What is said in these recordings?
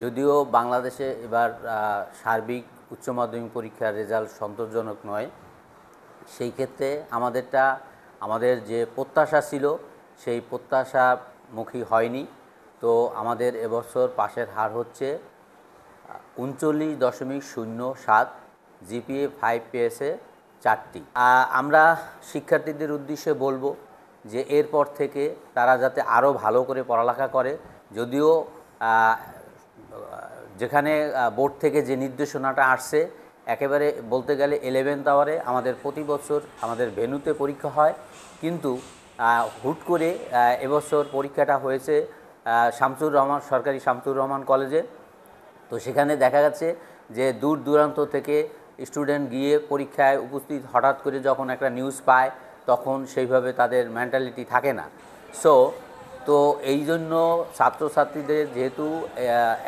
যদিও বাংলাদেশে এবার সার্বিক উচ্চ মাধ্যমিক পরীক্ষার রেজাল্ট সন্তোষজনক নয়, সেই ক্ষেত্রে আমাদের যে প্রত্যাশা ছিল সেই প্রত্যাশামুখী হয়নি। তো আমাদের এবছর পাশের হার হচ্ছে 39.07, জিপিএ 5 পেয়েছে 4টি। আমরা শিক্ষার্থীদের উদ্দেশ্যে বলবো যে এরপর থেকে তারা যাতে আরও ভালো করে পড়ালেখা করে। যদিও যেখানে বোর্ড থেকে যে নির্দেশনাটা আসছে, একেবারে বলতে গেলে 11th আওয়ারে আমাদের প্রতি বছর আমাদের ভেন্যুতে পরীক্ষা হয়, কিন্তু হুট করে এবছর পরীক্ষাটা হয়েছে সরকারি শামসুর রহমান কলেজে। তো সেখানে দেখা যাচ্ছে যে দূর দূরান্ত থেকে স্টুডেন্ট গিয়ে পরীক্ষায় উপস্থিত হঠাৎ করে যখন একটা নিউজ পায়, তখন সেইভাবে তাদের মেন্টালিটি থাকে না। তো এই জন্য ছাত্রছাত্রীদের যেহেতু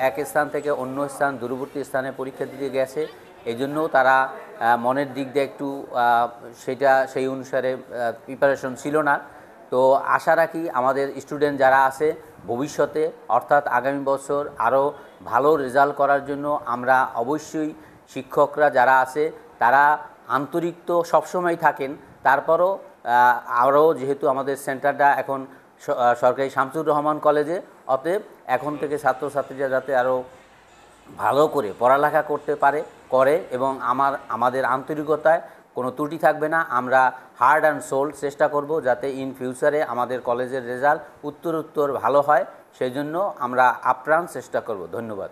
এক স্থান থেকে অন্য স্থান, দূরবর্তী স্থানে পরীক্ষা দিতে গেছে, এই জন্যও তারা মনের দিক দিয়ে একটু সেই অনুসারে প্রিপারেশন ছিল না। তো আশা রাখি আমাদের স্টুডেন্ট যারা আছে ভবিষ্যতে, অর্থাৎ আগামী বছর আরও ভালো রেজাল্ট করার জন্য আমরা অবশ্যই শিক্ষকরা যারা আছে তারা আন্তরিক তো সবসময় থাকেন, তারপরও আরও যেহেতু আমাদের সেন্টারটা এখন সরকারি শামসুর রহমান কলেজে, অতএব এখন থেকে ছাত্রছাত্রীরা যাতে আরও ভালো করে পড়ালেখা করতে করে এবং আমাদের আন্তরিকতায় কোনো ত্রুটি থাকবে না। আমরা হার্ড অ্যান্ড সোল চেষ্টা করব যাতে ইন ফিউচারে আমাদের কলেজের রেজাল্ট উত্তরোত্তর ভালো হয়, সেই জন্য আমরা আপ্রাণ চেষ্টা করব। ধন্যবাদ।